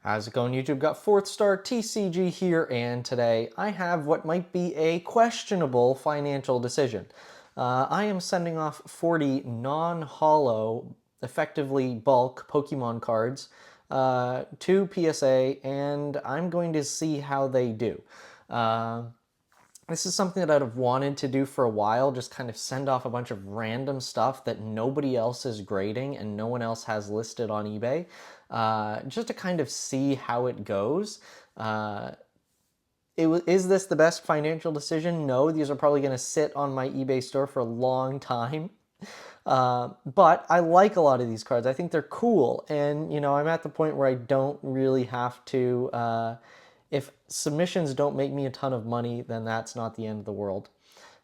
How's it going, YouTube? Got FourthStarTCG here, and today I have what might be a questionable financial decision. I am sending off 40 non-holo, effectively bulk Pokemon cards to PSA, and I'm going to see how they do. This is something that I'd have wanted to do for a while, just kind of send off a bunch of random stuff that nobody else is grading and no one else has listed on eBay, just to kind of see how it goes. Is this the best financial decision? No, these are probably going to sit on my eBay store for a long time. But I like a lot of these cards. I think they're cool. And, I'm at the point where I don't really have to, if submissions don't make me a ton of money, then that's not the end of the world.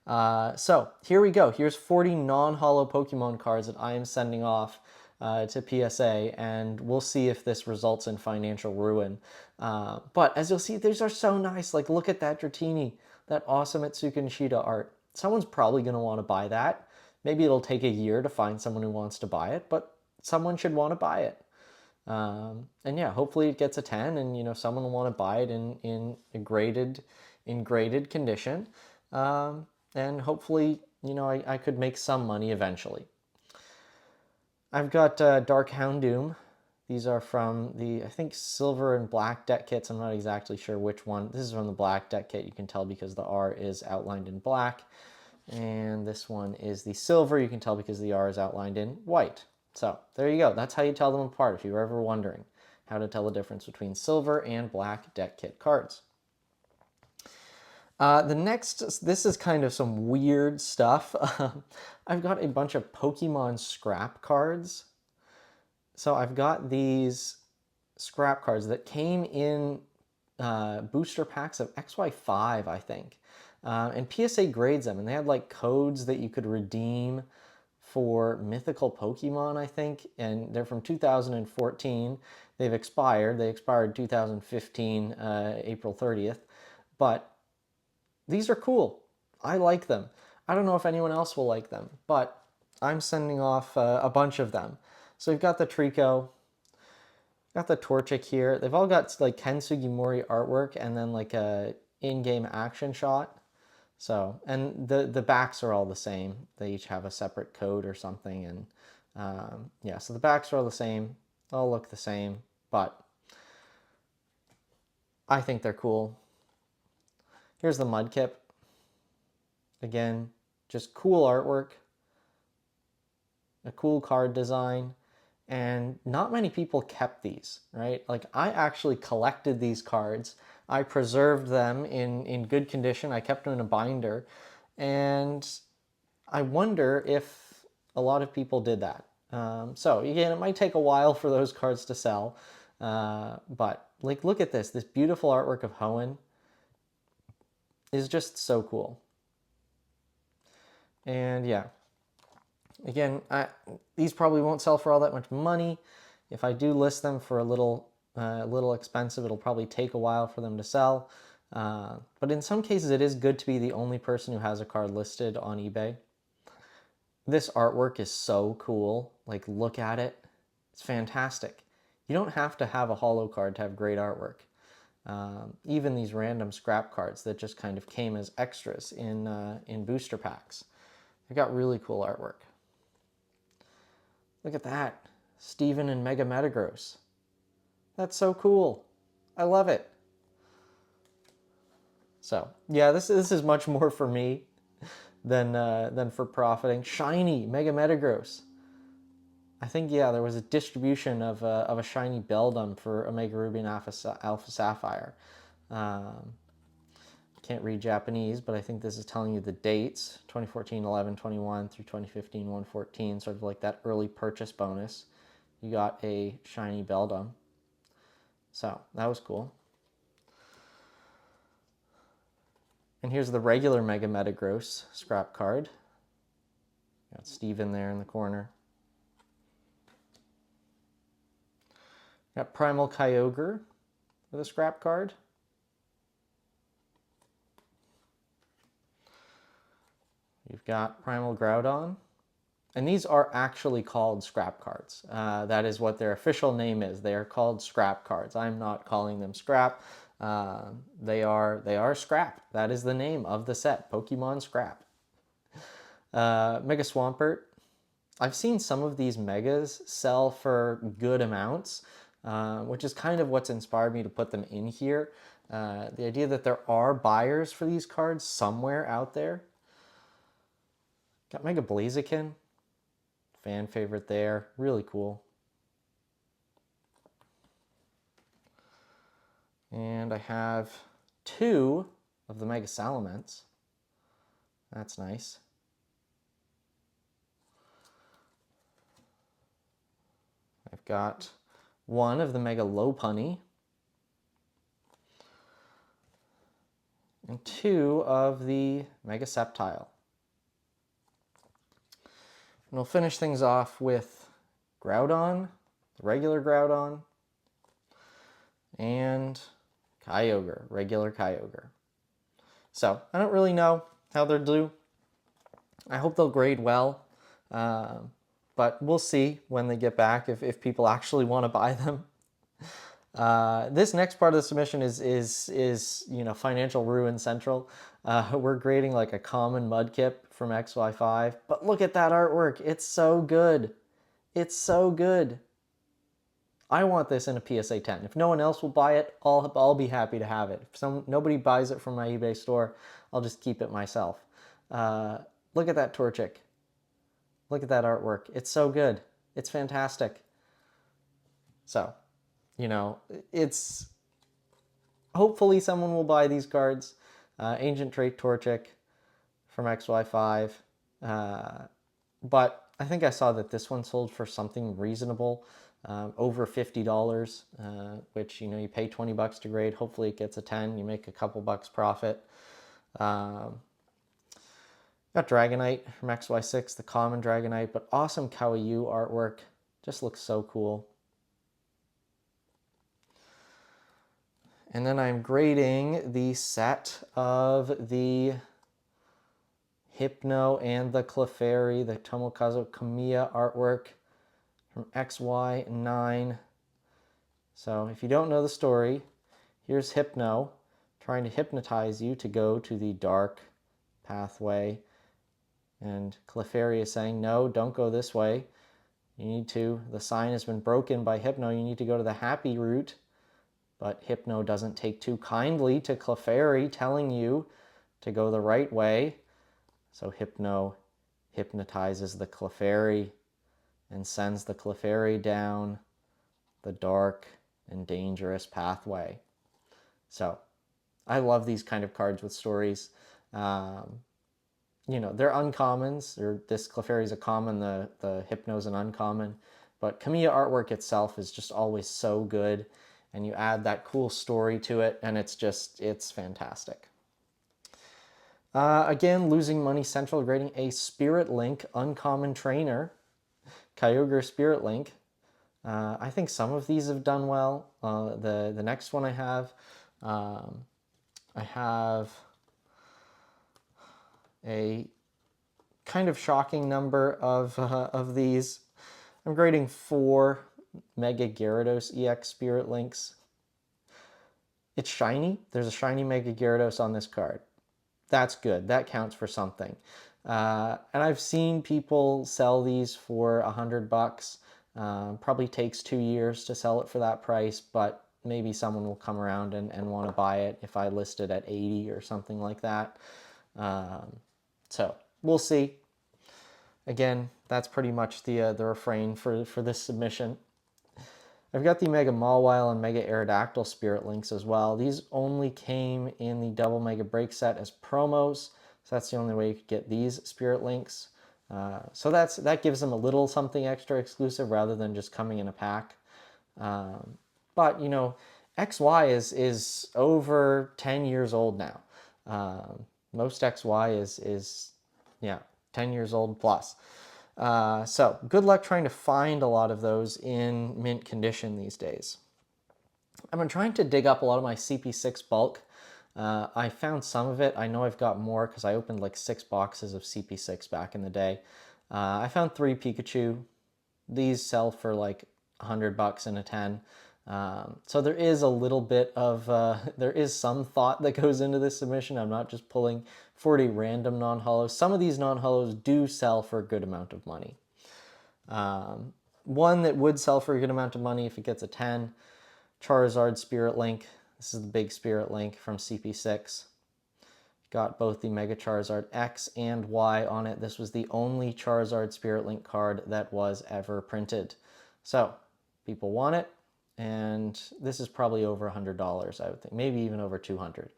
So here we go. Here's 40 non-holo Pokemon cards that I am sending off to PSA, and we'll see if this results in financial ruin. But as you'll see, these are so nice. Like, look at that Dratini, that awesome Atsuka Nishida art. Someone's probably going to want to buy that. Maybe it'll take a year to find someone who wants to buy it, but someone should want to buy it. And yeah, hopefully it gets a 10, and someone will want to buy it in a graded condition. And hopefully, I could make some money eventually. I've got Dark Houndoom. These are from the, I think, silver and black deck kits. I'm not exactly sure which one. This is from the black deck kit. You can tell because the R is outlined in black. And this one is the silver. You can tell because the R is outlined in white. So there you go. That's how you tell them apart if you were ever wondering how to tell the difference between silver and black deck kit cards. The next, this is kind of some weird stuff. I've got a bunch of Pokemon scrap cards. So I've got these scrap cards that came in booster packs of XY5, I think. And PSA grades them, and they had like codes that you could redeem for mythical Pokemon, I think, and they're from 2014. They've expired. They expired 2015, April 30th, but these are cool. I like them. I don't know if anyone else will like them, but I'm sending off a bunch of them. So we've got the Trico, got the Torchic here. They've all got like Ken Sugimori artwork and then like a in-game action shot. So, and the backs are all the same. They each have a separate code or something. And yeah, so the backs are all the same. They all look the same, but I think they're cool. Here's the Mudkip. Again, just cool artwork, a cool card design, and not many people kept these, right? Like, I actually collected these cards. I preserved them in good condition. I kept them in a binder, and I wonder if a lot of people did that. So again, it might take a while for those cards to sell, but like, look at this beautiful artwork of Hoenn is just so cool. And yeah, again, these probably won't sell for all that much money. If I do list them for a little expensive, it'll probably take a while for them to sell. But in some cases, it is good to be the only person who has a card listed on eBay. This artwork is so cool. Like, look at it. It's fantastic. You don't have to have a holo card to have great artwork. Even these random scrap cards that just kind of came as extras in booster packs. They got really cool artwork. Look at that. Steven and Mega Metagross. That's so cool. I love it. So, yeah, this is much more for me than for profiting. Shiny Mega Metagross. I think, yeah, there was a distribution of a shiny Beldum for Omega Ruby and Alpha Sapphire. Can't read Japanese, but I think this is telling you the dates, 2014 11/21 through 2015 1/14, sort of like that early purchase bonus. You got a shiny Beldum. So that was cool. And here's the regular Mega Metagross scrap card. Got Steven there in the corner. Got Primal Kyogre with a scrap card. You've got Primal Groudon, And these are actually called scrap cards. That is what their official name is. They are called scrap cards. I'm not calling them scrap. They are scrap. That is the name of the set, Pokemon Scrap. Mega Swampert. I've seen some of these megas sell for good amounts, which is kind of what's inspired me to put them in here. The idea that there are buyers for these cards somewhere out there. Got Mega Blaziken. Fan favorite there. Really cool. And I have 2 of the Mega Salamence. That's nice. I've got 1 of the Mega Lopunny. And 2 of the Mega Sceptile. And we'll finish things off with Groudon, the regular Groudon, and Kyogre, regular Kyogre. So I don't really know how they'll do. I hope they'll grade well, but we'll see when they get back if people actually want to buy them. This next part of the submission is financial ruin central. We're grading like a common Mudkip from XY5, but look at that artwork. It's so good. It's so good. I want this in a PSA 10. If no one else will buy it, I'll be happy to have it. If nobody buys it from my eBay store, I'll just keep it myself. Look at that Torchic. Look at that artwork. It's so good. It's fantastic. So, it's hopefully someone will buy these cards. Ancient Trait Torchic from XY5. But I think I saw that this one sold for something reasonable, over $50, which, you pay 20 bucks to grade. Hopefully it gets a 10. You make a couple bucks profit. Got Dragonite from XY6, the common Dragonite, but awesome Kawaii artwork. Just looks so cool. And then I'm grading the set of the Hypno and the Clefairy, the Tomokazu Kamiya artwork from XY9. So if you don't know the story, here's Hypno trying to hypnotize you to go to the dark pathway. And Clefairy is saying, no, don't go this way. You need to, the sign has been broken by Hypno. You need to go to the happy route. But Hypno doesn't take too kindly to Clefairy telling you to go the right way. So Hypno hypnotizes the Clefairy and sends the Clefairy down the dark and dangerous pathway. So I love these kind of cards with stories. They're uncommons. This Clefairy is a common, the Hypno's an uncommon. But Kamiya artwork itself is just always so good. And you add that cool story to it, and it's fantastic. Again, Losing Money Central, grading a Spirit Link Uncommon Trainer. Kyogre Spirit Link. I think some of these have done well. The next one I have a kind of shocking number of these. I'm grading 4 Mega Gyarados EX Spirit Links. It's shiny. There's a shiny Mega Gyarados on this card. That's good. That counts for something. And I've seen people sell these for $100. Probably takes 2 years to sell it for that price, but maybe someone will come around and want to buy it if I list it at 80 or something like that. So we'll see. Again, that's pretty much the refrain for this submission. I've got the Mega Mawile and Mega Aerodactyl Spirit Links as well. These only came in the Double Mega Break set as promos, so that's the only way you could get these Spirit Links. So that gives them a little something extra exclusive rather than just coming in a pack. But, XY is over 10 years old now. Most XY is 10 years old plus. So good luck trying to find a lot of those in mint condition these days. I've been trying to dig up a lot of my CP6 bulk. I found some of it. I know I've got more because I opened like 6 boxes of CP6 back in the day. I found 3 Pikachu. These sell for like $100 in a 10. So there is a little bit of, there is some thought that goes into this submission. I'm not just pulling 40 random non-holos. Some of these non-holos do sell for a good amount of money. One that would sell for a good amount of money if it gets a 10, Charizard Spirit Link. This is the big Spirit Link from CP6. Got both the Mega Charizard X and Y on it. This was the only Charizard Spirit Link card that was ever printed. So people want it, and this is probably over $100, I would think. Maybe even over $200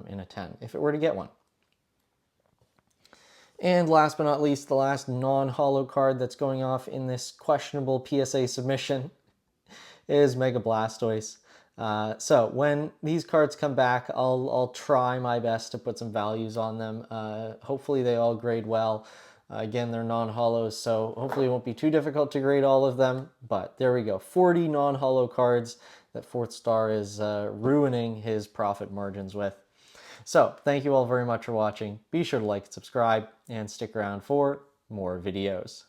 in a 10, if it were to get one. And last but not least, the last non-holo card that's going off in this questionable PSA submission is Mega Blastoise. So when these cards come back, I'll try my best to put some values on them. Hopefully they all grade well. Again, they're non-holos, so hopefully it won't be too difficult to grade all of them. But there we go, 40 non-holo cards that Fourth Star is ruining his profit margins with. So thank you all very much for watching. Be sure to like and subscribe, and stick around for more videos.